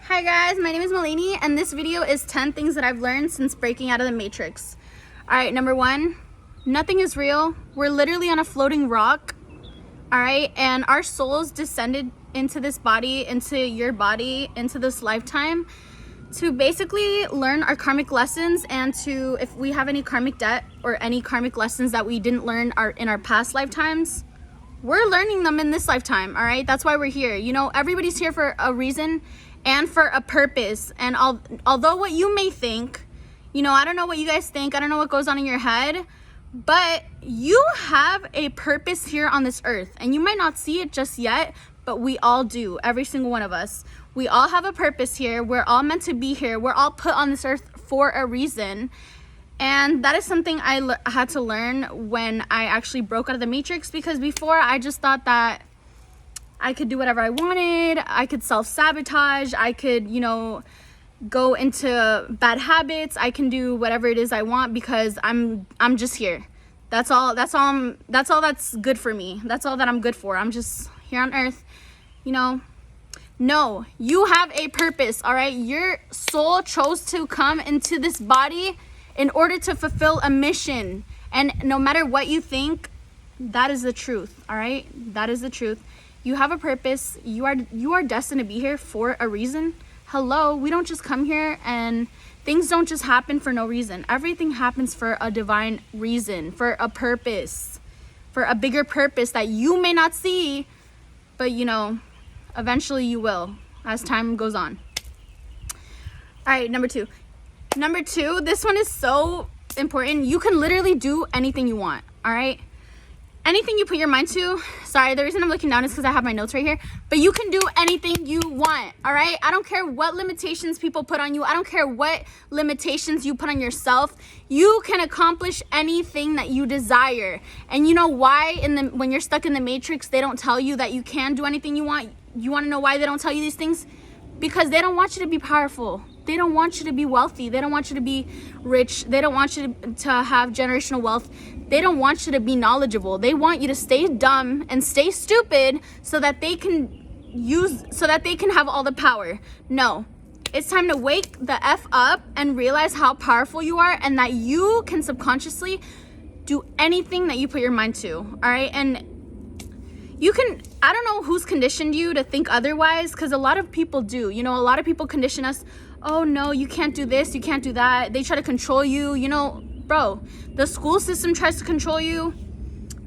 Hi guys, my name is Malini and this video is 10 things that I've learned since breaking out of the Matrix. Alright, number 1, nothing is real. We're literally on a floating rock. Alright, and our souls descended into this body, into your body, into this lifetime to basically learn our karmic lessons and to, if we have any karmic debt or any karmic lessons that we didn't learn in our past lifetimes, we're learning them in this lifetime. Alright, that's why we're here. You know, everybody's here for a reason and for a purpose. And although what you may think, you know, I don't know what you guys think, I don't know what goes on in your head, but you have a purpose here on this earth, and you might not see it just yet, but we all do. Every single one of us, we all have a purpose here. We're all meant to be here. We're all put on this earth for a reason. And that is something I had to learn when I actually broke out of the Matrix, because before I just thought that I could do whatever I wanted. I could self-sabotage. I could, you know, go into bad habits. I can do whatever it is I want because I'm just here. That's all that's good for me. That's all that I'm good for. I'm just here on earth, you know. No, you have a purpose, all right? Your soul chose to come into this body in order to fulfill a mission. And no matter what you think, that is the truth, all right? That is the truth. You have a purpose. You are destined to be here for a reason. Hello, we don't just come here and things don't just happen for no reason. Everything happens for a divine reason, for a purpose, for a bigger purpose that you may not see, but you know, eventually you will as time goes on. All right, number two, this one is so important. You can literally do anything you want, all right? Anything you put your mind to. Sorry, the reason I'm looking down is because I have my notes right here. But you can do anything you want, all right? I don't care what limitations people put on you. I don't care what limitations you put on yourself. You can accomplish anything that you desire. And you know why when you're stuck in the Matrix, they don't tell you that you can do anything you want? You want to know why they don't tell you these things? Because they don't want you to be powerful. They don't want you to be wealthy. They don't want you to be rich. They don't want you to have generational wealth. They don't want you to be knowledgeable. They want you to stay dumb and stay stupid so that they can have all the power. No, it's time to wake the F up and realize how powerful you are and that you can subconsciously do anything that you put your mind to, all right? And I don't know who's conditioned you to think otherwise, because a lot of people do. You know, a lot of people condition us. Oh no, you can't do this, you can't do that. They try to control you, you know. Bro, the school system tries to control you.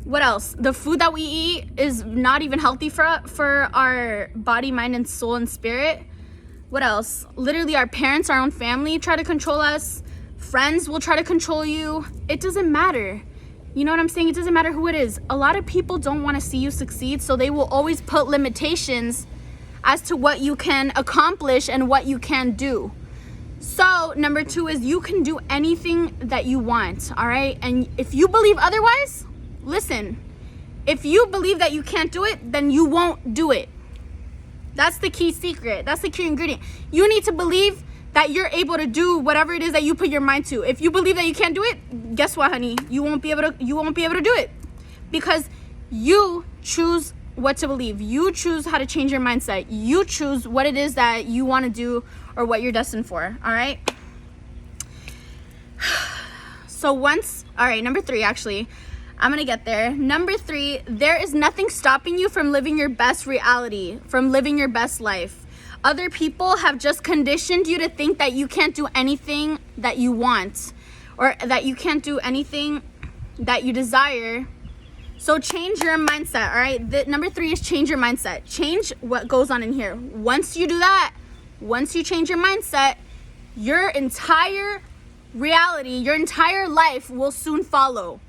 What else? The food that we eat is not even healthy for our body, mind, and soul and spirit. What else? Literally, our parents, our own family try to control us. Friends will try to control you. It doesn't matter. You know what I'm saying? It doesn't matter who it is. A lot of people don't want to see you succeed, so they will always put limitations as to what you can accomplish and what you can do. So number 2 is you can do anything that you want, all right? And if you believe otherwise, listen, if you believe that you can't do it, then you won't do it. That's the key secret. That's the key ingredient. You need to believe that you're able to do whatever it is that you put your mind to. If you believe that you can't do it, guess what, honey? You won't be able to do it, because you choose what to believe. You choose how to change your mindset. You choose what it is that you want to do or what you're destined for, all right? So all right, number 3, actually, I'm going to get there. Number 3, there is nothing stopping you from living your best reality, from living your best life. Other people have just conditioned you to think that you can't do anything that you want, or that you can't do anything that you desire. So change your mindset, all right? Number 3 is change your mindset. Change what goes on in here. Once you do that, once you change your mindset, your entire reality, your entire life will soon follow.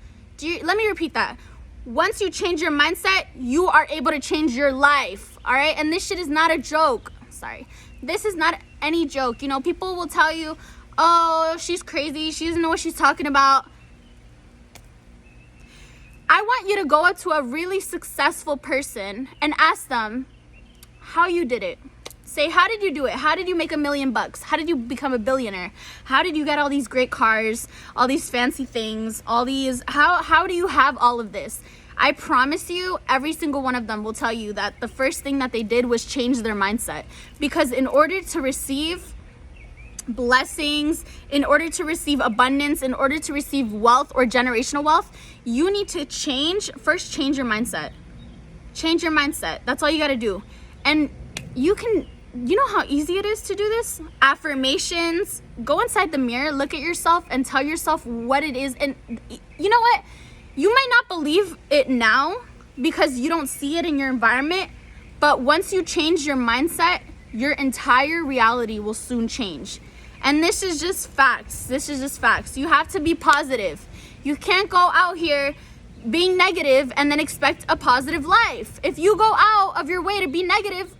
Let me repeat that. Once you change your mindset, you are able to change your life, all right? And this shit is not a joke. Sorry. This is not any joke. You know, people will tell you, oh, she's crazy. She doesn't know what she's talking about. I want you to go up to a really successful person and ask them how you did it. Say, how did you do it? How did you make $1 million? How did you become a billionaire? How did you get all these great cars, all these fancy things, all these, how do you have all of this? I promise you, every single one of them will tell you that the first thing that they did was change their mindset. Because in order to receive blessings, in order to receive abundance, in order to receive wealth or generational wealth, you need to first change your mindset. Change your mindset. That's all you got to do. And you know how easy it is to do this? Affirmations. Go inside the mirror, look at yourself, and tell yourself what it is. And you know what? You might not believe it now because you don't see it in your environment, but once you change your mindset, your entire reality will soon change. And this is just facts. This is just facts. You have to be positive. You can't go out here being negative and then expect a positive life. If you go out of your way to be negative,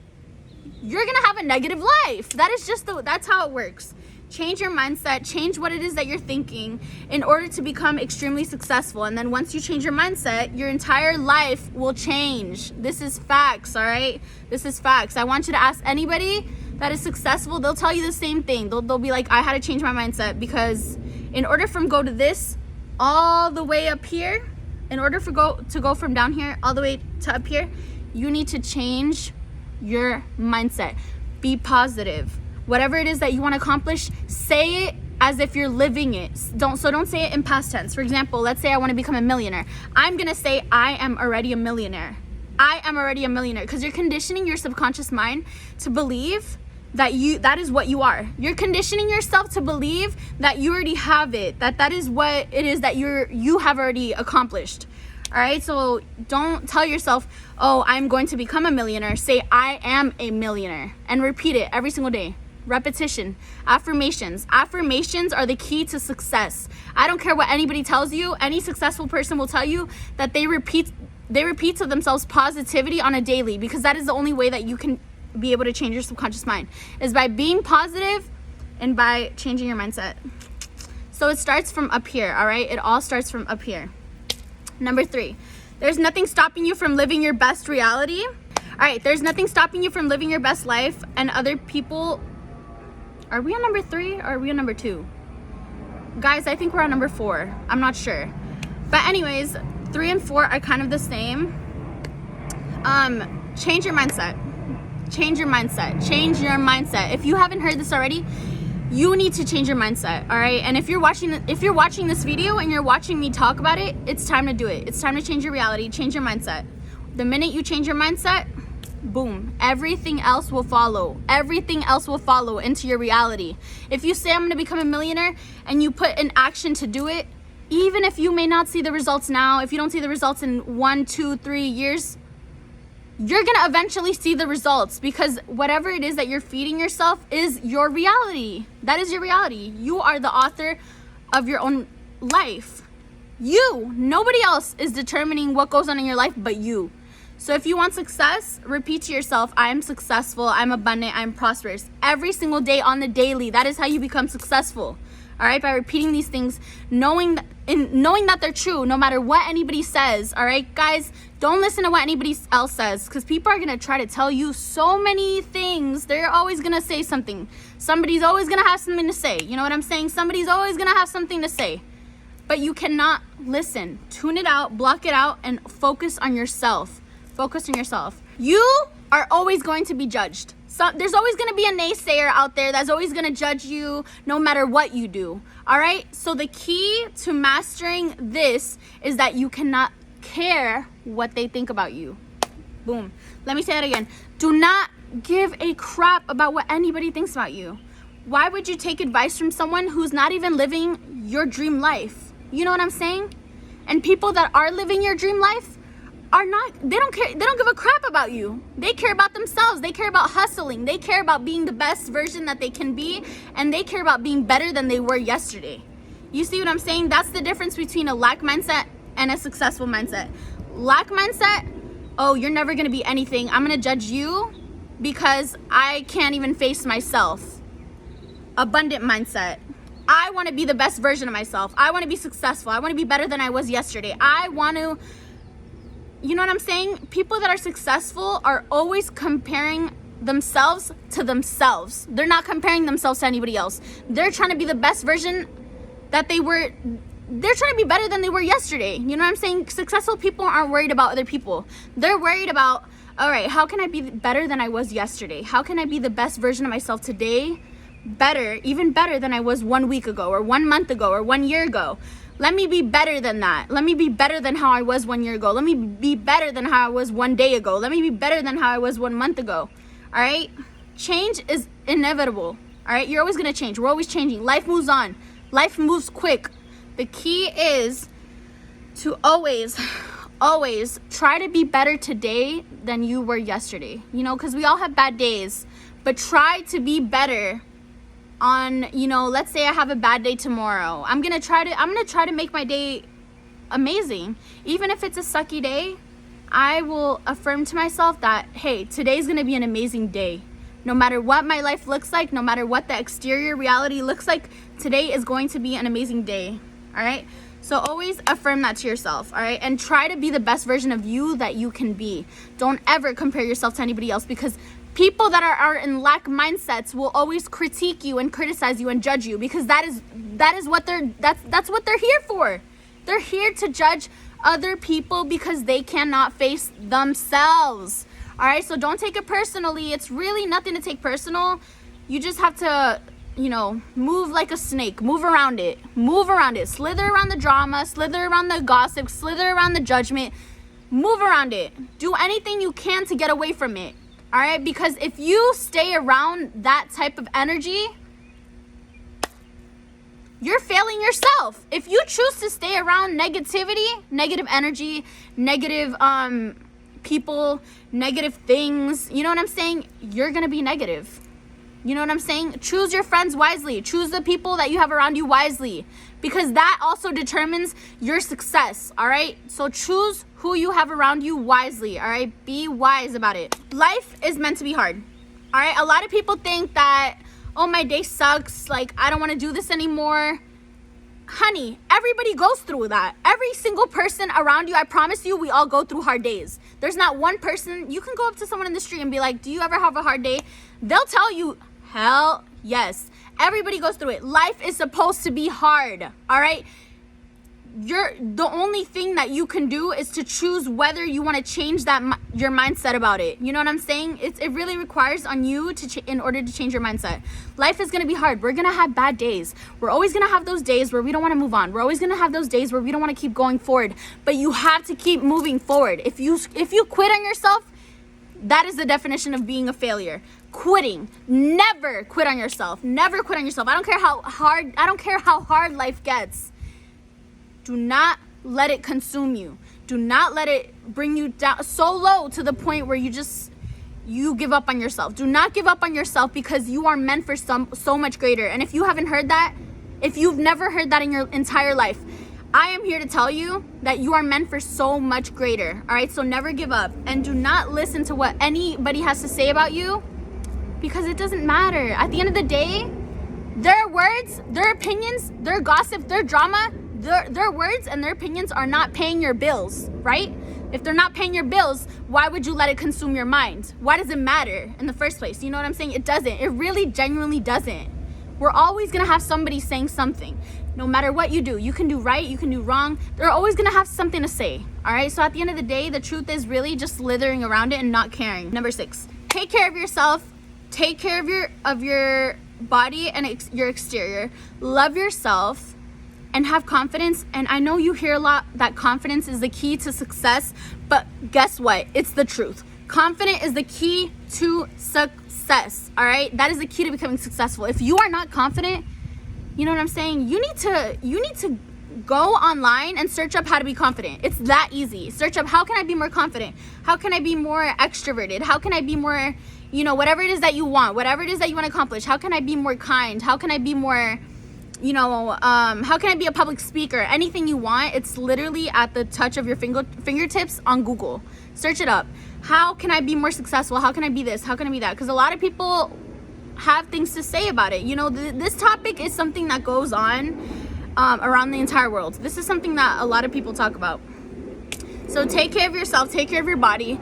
you're gonna have a negative life. That's how it works. Change your mindset, change what it is that you're thinking in order to become extremely successful. And then once you change your mindset, your entire life will change. This is facts, all right? This is facts. I want you to ask anybody that is successful, they'll tell you the same thing. They'll be like, I had to change my mindset, because in order from go to this all the way up here, in order for to go from down here all the way to up here, you need to change your mindset. Be positive. Whatever it is that you want to accomplish, say it as if you're living it. Don't say it in past tense. For example, let's say I want to become a millionaire. I'm going to say I am already a millionaire. I am already a millionaire, because you're conditioning your subconscious mind to believe that is what you are. You're conditioning yourself to believe that you already have it, that is what it is that you have already accomplished. All right, so don't tell yourself, oh, I'm going to become a millionaire. Say, I am a millionaire, and repeat it every single day. Repetition. Affirmations. Affirmations are the key to success. I don't care what anybody tells you. Any successful person will tell you that they repeat to themselves positivity on a daily, because that is the only way that you can be able to change your subconscious mind, is by being positive and by changing your mindset. So it starts from up here, all right? It all starts from up here. Number 3, there's nothing stopping you from living your best reality. All right, there's nothing stopping you from living your best life, and other people. Are we on number 3 or are we on number 2? Guys, I think we're on number 4. I'm not sure. But anyways, 3 and 4 are kind of the same. Change your mindset. Change your mindset. Change your mindset. If you haven't heard this already, you need to change your mindset, all right? And if you're watching this video and you're watching me talk about it, it's time to do it. It's time to change your reality, change your mindset. The minute you change your mindset, boom, everything else will follow. Everything else will follow into your reality. If you say I'm going to become a millionaire and you put in action to do it, even if you may not see the results now, if you don't see the results in 1, 2, 3 years, you're going to eventually see the results, because whatever it is that you're feeding yourself is your reality. That is your reality. You are the author of your own life. Nobody else is determining what goes on in your life but you. So if you want success, repeat to yourself, I am successful, I'm abundant, I'm prosperous. Every single day on the daily. That is how you become successful. All right, by repeating these things, knowing that they're true, no matter what anybody says. All right, guys, don't listen to what anybody else says, because people are gonna try to tell you so many things. They're always gonna say something. Somebody's always gonna have something to say. You know what I'm saying? Somebody's always gonna have something to say. But you cannot listen. Tune it out, block it out, and focus on yourself. Focus on yourself. You are always going to be judged. So there's always going to be a naysayer out there that's always going to judge you no matter what you do. All right? So the key to mastering this is that you cannot care what they think about you. Boom. Let me say that again. Do not give a crap about what anybody thinks about you. Why would you take advice from someone who's not even living your dream life? You know what I'm saying? And people that are living your dream life they don't care. They don't give a crap about you. They care about themselves. They care about hustling. They care about being the best version that they can be, and they care about being better than they were yesterday. You see what I'm saying? That's the difference between a lack mindset and a successful mindset. Lack mindset, oh, you're never going to be anything. I'm going to judge you because I can't even face myself. Abundant mindset. I want to be the best version of myself. I want to be successful. I want to be better than I was yesterday. I want to. You know what I'm saying? People that are successful are always comparing themselves to themselves. They're not comparing themselves to anybody else. They're trying to be the best version that they were they're trying to be better than they were yesterday. You know what I'm saying? Successful people aren't worried about other people. They're worried about, all right, how can I be better than I was yesterday? How can I be the best version of myself today? Better, even better than I was 1 week ago or 1 month ago or 1 year ago. Let me be better than that. Let me be better than how I was 1 year ago. Let me be better than how I was 1 day ago. Let me be better than how I was 1 month ago. All right? Change is inevitable. All right? You're always going to change. We're always changing. Life moves on. Life moves quick. The key is to always try to be better today than you were yesterday. You know, because we all have bad days. But try to be better on, you know, let's say I have a bad day tomorrow. I'm gonna try to make my day amazing. Even if it's a sucky day, I will affirm to myself that, hey, today's gonna be an amazing day. No matter what my life looks like, no matter what the exterior reality looks like, today is going to be an amazing day. All right? So always affirm that to yourself, all right? And try to be the best version of you that you can be. Don't ever compare yourself to anybody else, because people that are in lack mindsets will always critique you and criticize you and judge you, because that's what they're here for. They're here to judge other people because they cannot face themselves. All right, so don't take it personally. It's really nothing to take personal. You just have to, you know, move like a snake. Move around it. Slither around the drama, slither around the gossip, slither around the judgment. Move around it. Do anything you can to get away from it. All right, because if you stay around that type of energy, you're failing yourself. If you choose to stay around negativity, negative energy, negative people, negative things, you know what I'm saying? You're going to be negative. You know what I'm saying? Choose your friends wisely. Choose the people that you have around you wisely, because that also determines your success, all right? So choose who you have around you wisely, all right? Be wise about it. Life is meant to be hard, all right? A lot of people think that, oh, my day sucks, like, I don't want to do this anymore. Honey, everybody goes through that. Every single person around you, I promise you, we all go through hard days. There's not one person, you can go up to someone in the street and be like, do you ever have a hard day? They'll tell you, hell yes. Everybody goes through it. Life is supposed to be hard, all right? The only thing that you can do is to choose whether you want to change your mindset about it. You know what I'm saying? It really requires on you in order to change your mindset. Life is going to be hard. We're going to have bad days. We're always going to have those days where we don't want to move on. We're always going to have those days where we don't want to keep going forward. But you have to keep moving forward. If you quit on yourself, that is the definition of being a failure. Quitting. Never quit on yourself. Never quit on yourself. I don't care how hard life gets. Do not let it consume you. Do not let it bring you down so low to the point where you give up on yourself. Do not give up on yourself, because you are meant for so much greater. And if you haven't heard that, if you've never heard that in your entire life, I am here to tell you that you are meant for so much greater. All right, so never give up, and do not listen to what anybody has to say about you, because it doesn't matter. At the end of the day, their words, their opinions, their gossip, their drama, their words and their opinions are not paying your bills, right? If they're not paying your bills, why would you let it consume your mind? Why does it matter in the first place? You know what I'm saying? It doesn't. It really genuinely doesn't. We're always going to have somebody saying something. No matter what you do, you can do right, you can do wrong. They're always going to have something to say, all right? So at the end of the day, the truth is really just slithering around it and not caring. Number 6, take care of yourself. Take care of your body and your exterior. Love yourself. And have confidence. And I know you hear a lot that confidence is the key to success, but guess what? It's the truth. Confidence is the key to success, all right? That is the key to becoming successful. If you are not confident, you know what I'm saying? You need to go online and search up how to be confident. It's that easy. Search up, how can I be more confident? How can I be more extroverted? How can I be more, you know, whatever it is that you want, whatever it is that you want to accomplish. How can I be more kind? How can I be more, you know, how can I be a public speaker? Anything you want, it's literally at the touch of your fingertips on Google. Search it up. How can I be more successful? How can I be this? How can I be that? Because a lot of people have things to say about it. You know, this topic is something that goes on around the entire world. This is something that a lot of people talk about. So take care of yourself. Take care of your body.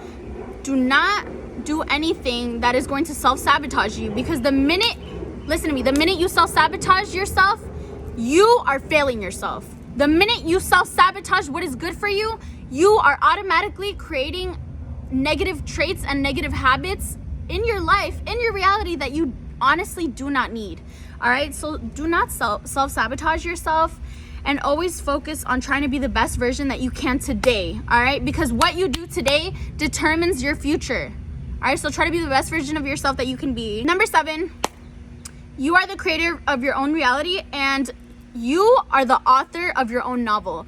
Do not do anything that is going to self-sabotage you, because listen to me, the minute you self-sabotage yourself, you are failing yourself. The minute you self-sabotage what is good for you, you are automatically creating negative traits and negative habits in your life, in your reality, that you honestly do not need. All right, so do not self-sabotage yourself, and always focus on trying to be the best version that you can today. All right, because what you do today determines your future. All right, so try to be the best version of yourself that you can be. Number 7, you are the creator of your own reality, and you are the author of your own novel.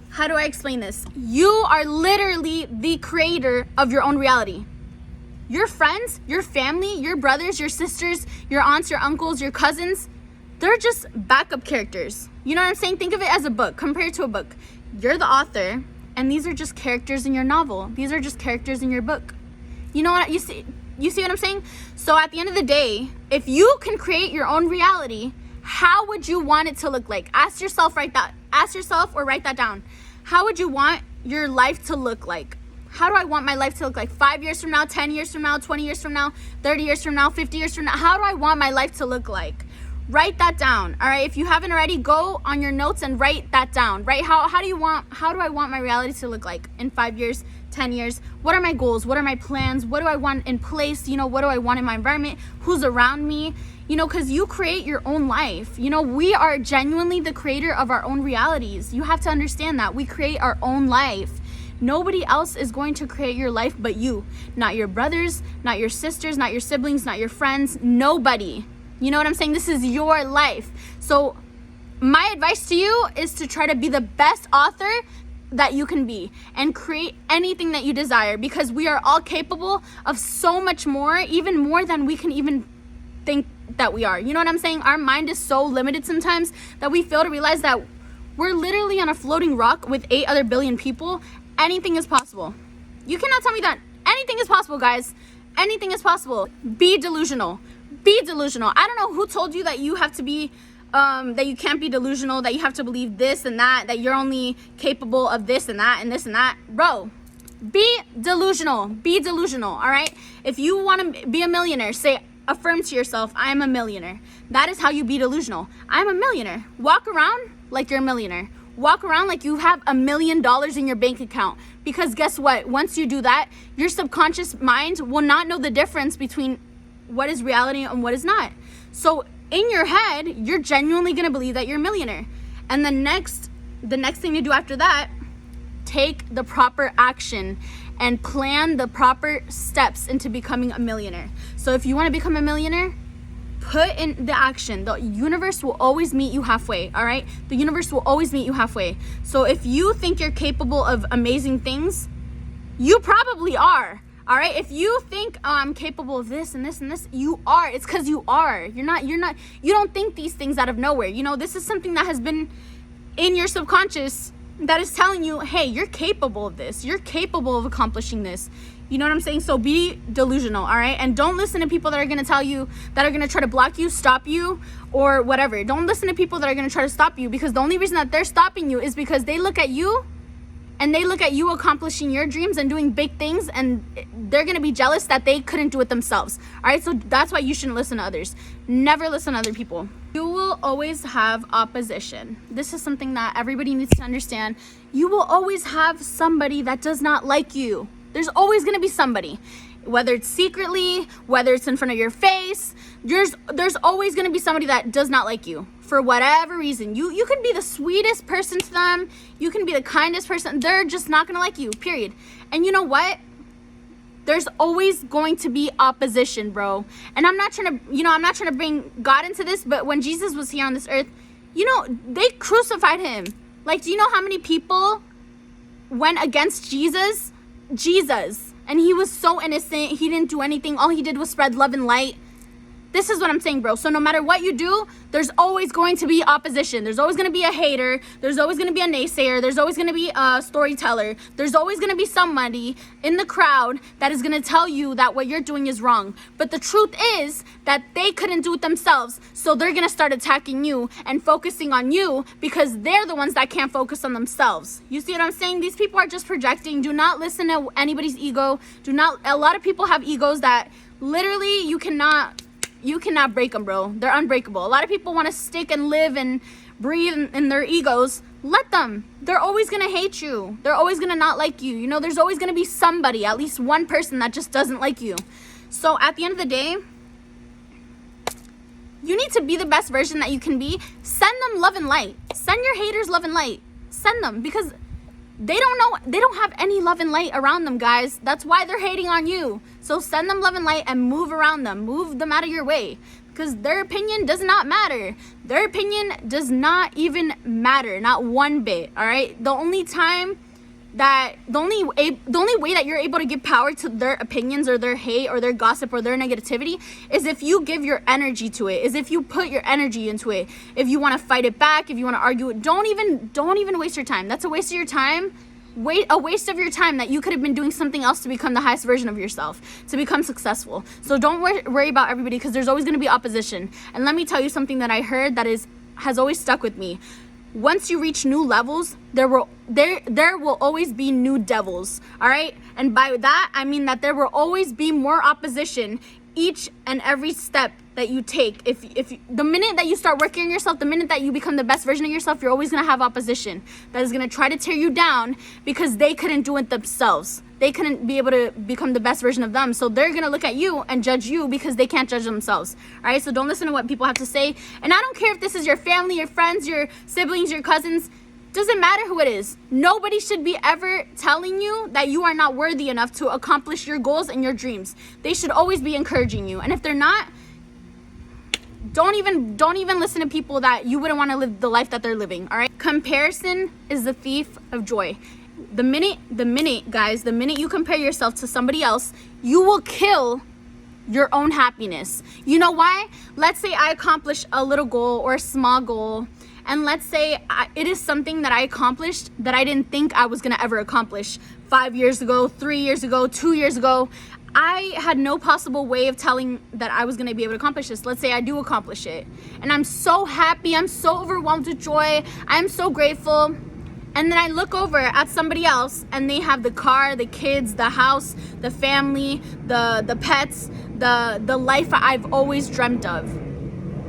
How do I explain this? You are literally the creator of your own reality. Your friends, your family, your brothers, your sisters, your aunts, your uncles, your cousins, they're just backup characters. You know what I'm saying? Think of it as a book. Compare it to a book. You're the author, and these are just characters in your novel. These are just characters in your book. You know what? You see what I'm saying? So at the end of the day, if you can create your own reality, how would you want it to look like? Ask yourself or write that down. How would you want your life to look like? How do I want my life to look like 5 years from now, 10 years from now, 20 years from now, 30 years from now, 50 years from now? How do I want my life to look like? Write that down. All right, if you haven't already, go on your notes and write that down. Right? How do I want my reality to look like in 5 years, 10 years? What are my goals? What are my plans? What do I want in place? What do I want in my environment? Who's around me? Because you create your own life. We are genuinely the creator of our own realities. You have to understand that. We create our own life. Nobody else is going to create your life but you. Not your brothers, not your sisters, not your siblings, not your friends, nobody. You know what I'm saying? This is your life. So my advice to you is to try to be the best author that you can be and create anything that you desire, because we are all capable of so much more, even more than we can even think that we are. You know what I'm saying? Our mind is so limited sometimes that we fail to realize that we're literally on a floating rock with 8 other billion people. Anything is possible. You cannot tell me that anything is possible, guys. Anything is possible. Be delusional. Be delusional. I don't know who told you that you have to be, that you can't be delusional, that you have to believe this and that you're only capable of this and that and this and that. Bro, be delusional. Be delusional, all right? If you want to be a millionaire, affirm to yourself, I am a millionaire. That is how you be delusional. I'm a millionaire. Walk around like you're a millionaire. Walk around like you have $1 million in your bank account. Because guess what? Once you do that, your subconscious mind will not know the difference between what is reality and what is not. So in your head, you're genuinely going to believe that you're a millionaire. And the next thing to do after that, take the proper action and plan the proper steps into becoming a millionaire. So if you want to become a millionaire, put in the action. The universe will always meet you halfway, all right? The universe will always meet you halfway. So if you think you're capable of amazing things, you probably are, all right? If you think, I'm capable of this and this and this, you are. It's because you are. You don't think these things out of nowhere. This is something that has been in your subconscious that is telling you, hey, you're capable of this. You're capable of accomplishing this. You know what I'm saying? So be delusional, all right? And don't listen to people that are going to tell you, that are going to try to block you, stop you, or whatever. Don't listen to people that are going to try to stop you, because the only reason that they're stopping you is because they look at you and they look at you accomplishing your dreams and doing big things, and they're going to be jealous that they couldn't do it themselves, all right? So that's why you shouldn't listen to others. Never listen to other people. You will always have opposition. This is something that everybody needs to understand. You will always have somebody that does not like you. There's always going to be somebody, whether it's secretly, whether it's in front of your face. There's always going to be somebody that does not like you for whatever reason. You can be the sweetest person to them. You can be the kindest person. They're just not going to like you, period. And you know what? There's always going to be opposition, bro. And I'm not trying to bring God into this, but when Jesus was here on this earth, they crucified him. Like, do you know how many people went against Jesus, and he was so innocent. He didn't do anything. All he did was spread love and light. This is what I'm saying, bro. So no matter what you do, there's always going to be opposition. There's always going to be a hater. There's always going to be a naysayer. There's always going to be a storyteller. There's always going to be somebody in the crowd that is going to tell you that what you're doing is wrong. But the truth is that they couldn't do it themselves. So they're going to start attacking you and focusing on you because they're the ones that can't focus on themselves. You see what I'm saying? These people are just projecting. Do not listen to anybody's ego. A lot of people have egos that literally you cannot break them, bro. They're unbreakable. A lot of people want to stick and live and breathe in their egos, let them. They're always gonna hate you. They're always gonna not like you. You know, there's always gonna be somebody, at least one person that just doesn't like you. So at the end of the day, you need to be the best version that you can be. Send them love and light. Send your haters love and light. Send them, because they don't have any love and light around them, guys. That's why they're hating on you. So send them love and light and move around them. Move them out of your way, because their opinion does not matter. Their opinion does not even matter, not one bit. All right. The only way that you're able to give power to their opinions or their hate or their gossip or their negativity is if you give your energy to it, is if you put your energy into it. If you want to fight it back, if you want to argue it, don't even waste your time. That's a waste of your time. A waste of your time that you could have been doing something else to become the highest version of yourself, to become successful. So don't worry about everybody, because there's always going to be opposition. And let me tell you something that I heard that has always stuck with me. Once you reach new levels, there will always be new devils. All right? And by that, I mean that there will always be more opposition each and every step that you take. If the minute that you start working on yourself, the minute that you become the best version of yourself, you're always going to have opposition that is going to try to tear you down, because they couldn't do it themselves. They couldn't be able to become the best version of them. So they're going to look at you and judge you because they can't judge themselves. All right? So don't listen to what people have to say. And I don't care if this is your family, your friends, your siblings, your cousins. Doesn't matter who it is. Nobody should be ever telling you that you are not worthy enough to accomplish your goals and your dreams. They should always be encouraging you. And if they're not, don't even listen to people that you wouldn't want to live the life that they're living. All right? Comparison is the thief of joy. The minute, guys, the minute you compare yourself to somebody else, you will kill your own happiness. You know why? Let's say I accomplish a little goal or a small goal, and let's say it is something that I accomplished that I didn't think I was going to ever accomplish 5 years ago, 3 years ago, 2 years ago. I had no possible way of telling that I was going to be able to accomplish this. Let's say I do accomplish it, and I'm so happy. I'm so overwhelmed with joy. I'm so grateful. And then I look over at somebody else, and they have the car, the kids, the house, the family, the pets, the life I've always dreamt of.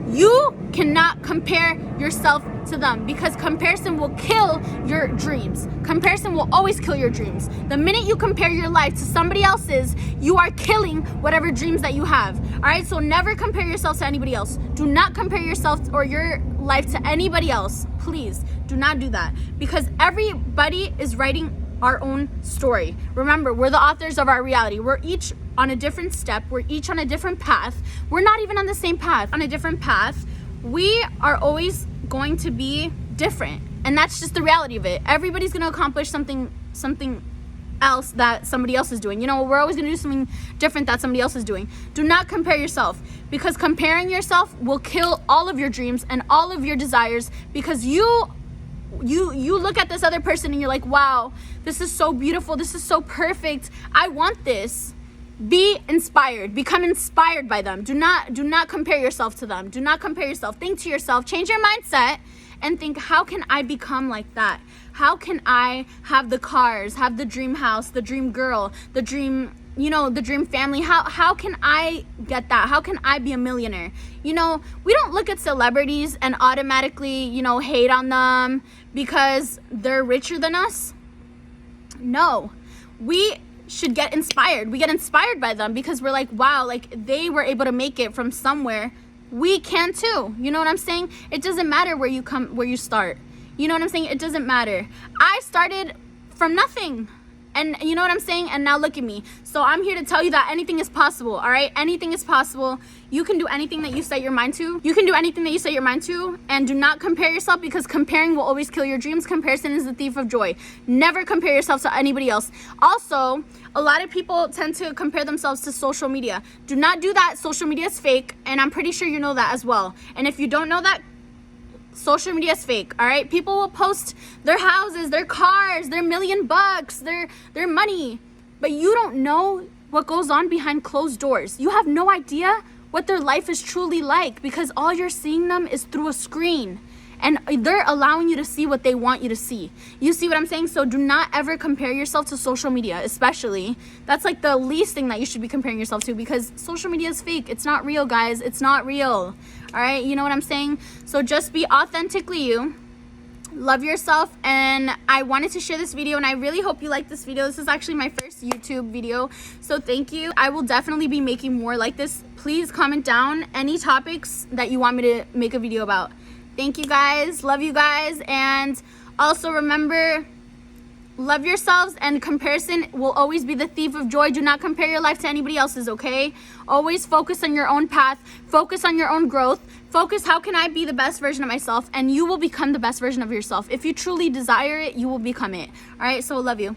You cannot compare yourself to them, because comparison will kill your dreams. Comparison will always kill your dreams. The minute you compare your life to somebody else's, you are killing whatever dreams that you have. All right, so never compare yourself to anybody else. Do not compare yourself or your life to anybody else. Please do not do that, because everybody is writing our own story. Remember, we're the authors of our reality. We're each on a different step. We're each on a different path. We're not even on the same path. On a different path. We are always going to be different. And that's just the reality of it. Everybody's going to accomplish something else that somebody else is doing. You know, we're always going to do something different that somebody else is doing. Do not compare yourself, because comparing yourself will kill all of your dreams and all of your desires, because you look at this other person and you're like, wow, this is so beautiful. This is so perfect. I want this. Be inspired. Become inspired by them. Do not compare yourself to them. Do not compare yourself. Think to yourself. Change your mindset and think, how can I become like that? How can I have the cars, have the dream house, the dream girl, the dream, the dream family? How can I get that? How can I be a millionaire? We don't look at celebrities and automatically, hate on them because they're richer than us. No, we should get inspired. We get inspired by them because we're like, wow, like they were able to make it from somewhere. We can too. You know what I'm saying? It doesn't matter where you start. You know what I'm saying? It doesn't matter. I started from nothing. And you know what I'm saying? And now look at me. So I'm here to tell you that anything is possible, all right? Anything is possible. You can do anything that you set your mind to. You can do anything that you set your mind to. And do not compare yourself, because comparing will always kill your dreams. Comparison is the thief of joy. Never compare yourself to anybody else. Also, a lot of people tend to compare themselves to social media. Do not do that. Social media is fake. And I'm pretty sure you know that as well. And if you don't know that, social media is fake, all right? People will post their houses, their cars, their $1 million, their money, but you don't know what goes on behind closed doors. You have no idea what their life is truly like, because all you're seeing them is through a screen. and they're allowing you to see what they want you to see. You see what I'm saying? So do not ever compare yourself to social media, especially. That's like the least thing that you should be comparing yourself to, because social media is fake. It's not real, guys. It's not real. All right, you know what I'm saying? So just be authentically you. Love yourself. And I wanted to share this video, and I really hope you like this video. This is actually my first YouTube video, so thank you. I will definitely be making more like this. Please comment down any topics that you want me to make a video about. Thank you guys. Love you guys. And also remember, love yourselves, and comparison will always be the thief of joy. Do not compare your life to anybody else's, okay? Always focus on your own path. Focus on your own growth. Focus, how can I be the best version of myself? And you will become the best version of yourself. If you truly desire it, you will become it. All right, so love you.